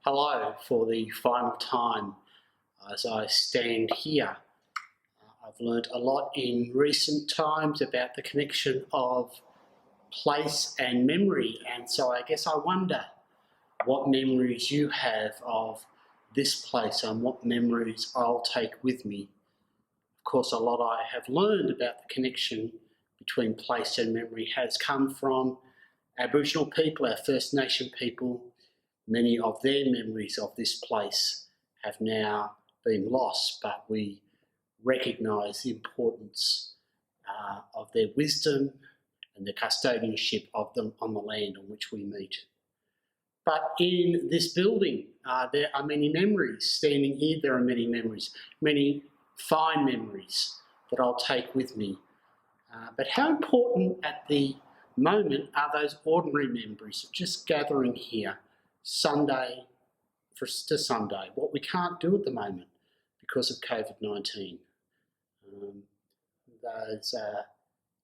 Hello for the final time as I stand here. I've learnt a lot in recent times about the connection of place and memory, and so I guess I wonder what memories you have of this place and what memories I'll take with me. Of course, a lot I have learned about the connection between place and memory has come from Aboriginal people, our First Nation people. Many of their memories of this place have now been lost, but we recognise the importance of their wisdom and the custodianship of them on the land on which we meet. But in this building, there are many memories. Standing here, there are many memories, many fine memories that I'll take with me. But how important at the moment are those ordinary memories of just gathering here Sunday to Sunday, what we can't do at the moment because of COVID-19. Those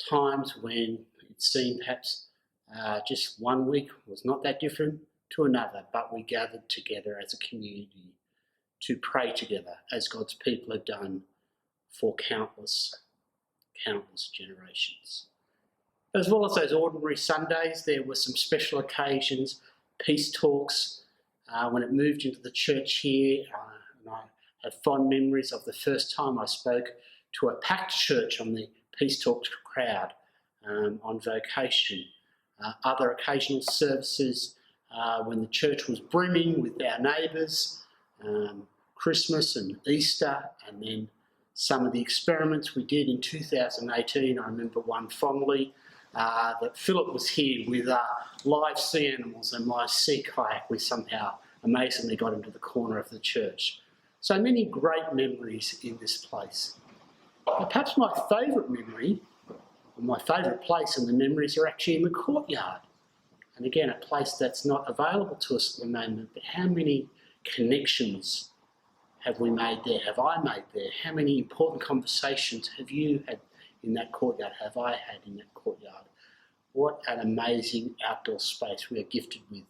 times when it seemed perhaps just 1 week was not that different to another, but we gathered together as a community to pray together as God's people have done for countless generations. As well as those ordinary Sundays, there were some special occasions, peace talks, when it moved into the church here. And I have fond memories of the first time I spoke to a packed church on the peace talks crowd on vocation. Other occasional services when the church was brimming with our neighbours, Christmas and Easter, and then some of the experiments we did in 2018. I remember one fondly, that Philip was here with live sea animals, and my sea kayak we somehow amazingly got into the corner of the church. So many great memories in this place. But perhaps my favourite memory, or my favourite place and the memories are actually in the courtyard. And again, a place that's not available to us at the moment, but how many connections have we made there? Have I made there? How many important conversations have you had in that courtyard? Have I had in that courtyard? What an amazing outdoor space we are gifted with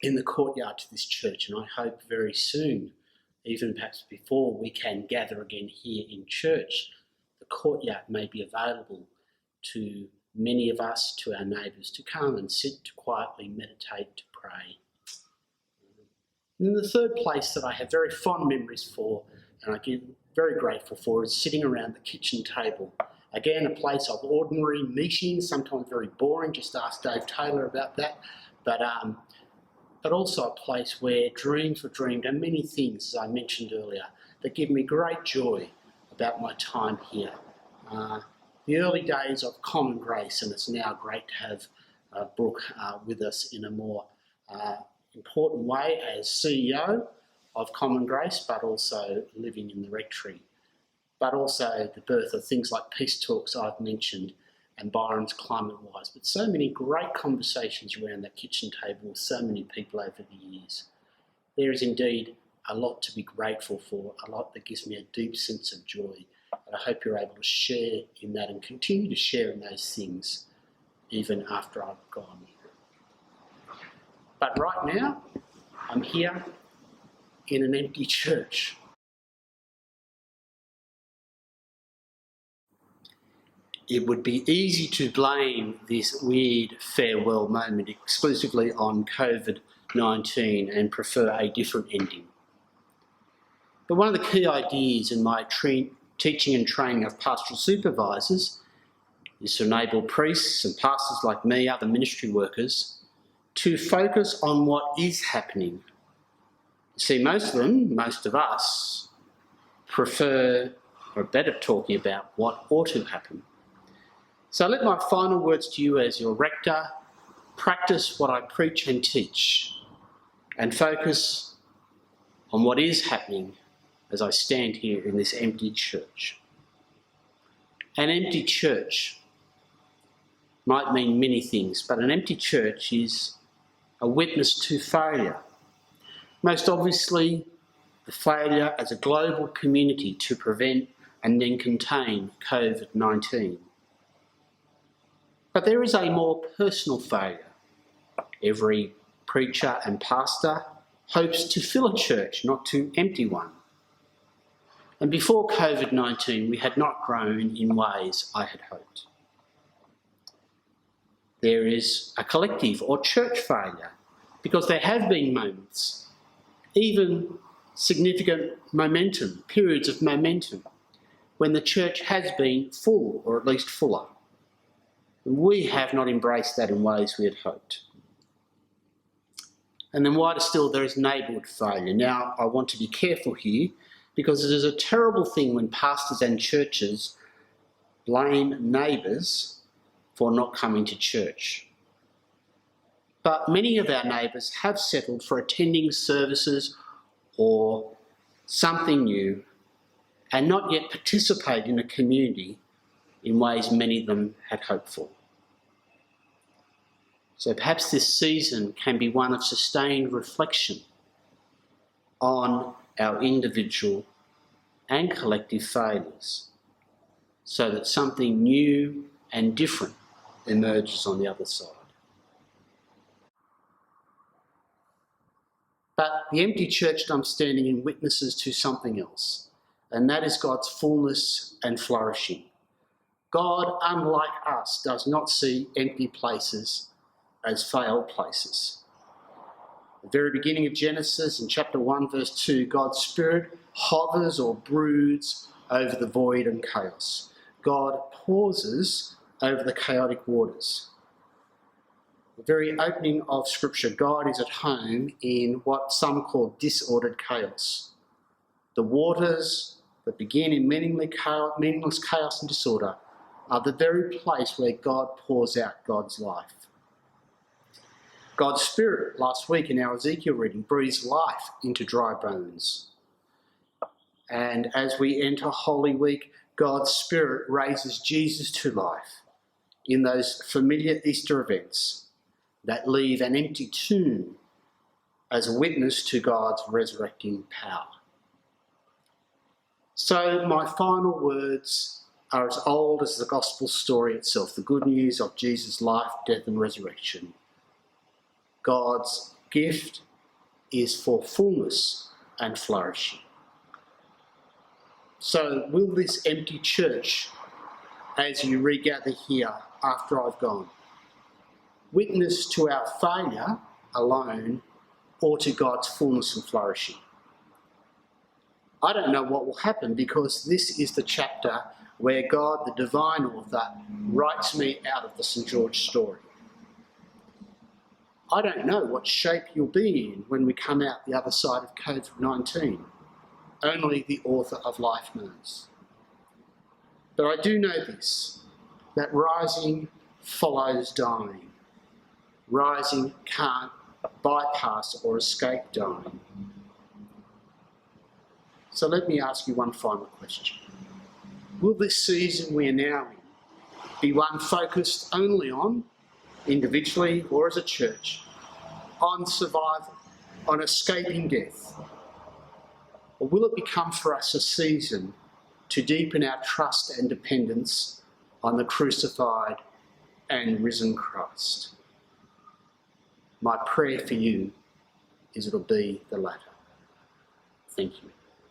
in the courtyard to this church, and I hope very soon, even perhaps before we can gather again here in church, the courtyard may be available to many of us, to our neighbours, to come and sit, to quietly meditate, to pray. And the third place that I have very fond memories for, and I get very grateful for, is sitting around the kitchen table. Again, a place of ordinary meetings, sometimes very boring, just ask Dave Taylor about that, but also a place where dreams were dreamed, and many things, as I mentioned earlier, that give me great joy about my time here. The early days of Common Grace, and it's now great to have Brooke with us in a more important way as CEO of Common Grace, but also living in the rectory. But also the birth of things like peace talks I've mentioned, and Byron's Climate Wise, but so many great conversations around that kitchen table with so many people over the years. There is indeed a lot to be grateful for, a lot that gives me a deep sense of joy, and I hope you're able to share in that and continue to share in those things even after I've gone. But right now, I'm here in an empty church. It would be easy to blame this weird farewell moment exclusively on COVID-19 and prefer a different ending. But one of the key ideas in my teaching and training of pastoral supervisors is to enable priests and pastors like me, other ministry workers, to focus on what is happening. See, most of us, prefer or are better talking about what ought to happen. So let my final words to you as your rector: practice what I preach and teach, and focus on what is happening as I stand here in this empty church. An empty church might mean many things, but an empty church is a witness to failure. Most obviously, the failure as a global community to prevent and then contain COVID-19. But there is a more personal failure. Every preacher and pastor hopes to fill a church, not to empty one. And before COVID-19, we had not grown in ways I had hoped. There is a collective or church failure because there have been moments, even significant momentum, periods of momentum, when the church has been full, or at least fuller. We have not embraced that in ways we had hoped. And then wider still, there is neighbourhood failure. Now, I want to be careful here because it is a terrible thing when pastors and churches blame neighbours for not coming to church. But many of our neighbours have settled for attending services or something new and not yet participate in a community in ways many of them had hoped for. So perhaps this season can be one of sustained reflection on our individual and collective failures so that something new and different emerges on the other side. But the empty church that I'm standing in witnesses to something else, and that is God's fullness and flourishing. God, unlike us, does not see empty places as failed places. At the very beginning of Genesis, in chapter 1, verse 2, God's Spirit hovers or broods over the void and chaos. God pauses over the chaotic waters. The very opening of Scripture, God is at home in what some call disordered chaos. The waters that begin in meaningless chaos and disorder are the very place where God pours out God's life. God's Spirit, last week in our Ezekiel reading, breathes life into dry bones. And as we enter Holy Week, God's Spirit raises Jesus to life in those familiar Easter events that leave an empty tomb as a witness to God's resurrecting power. So my final words are as old as the gospel story itself, the good news of Jesus' life, death and resurrection. God's gift is for fullness and flourishing. So will this empty church, as you regather here after I've gone, witness to our failure alone or to God's fullness and flourishing? I don't know what will happen because this is the chapter where God, the divine author, writes me out of the St. George story. I don't know what shape you'll be in when we come out the other side of COVID-19. Only the author of life knows. But I do know this, that rising follows dying. Rising can't bypass or escape dying. So let me ask you one final question. Will this season we are now in be one focused only on, individually or as a church, on survival, on escaping death? Or will it become for us a season to deepen our trust and dependence on the crucified and risen Christ? My prayer for you is it'll be the latter. Thank you.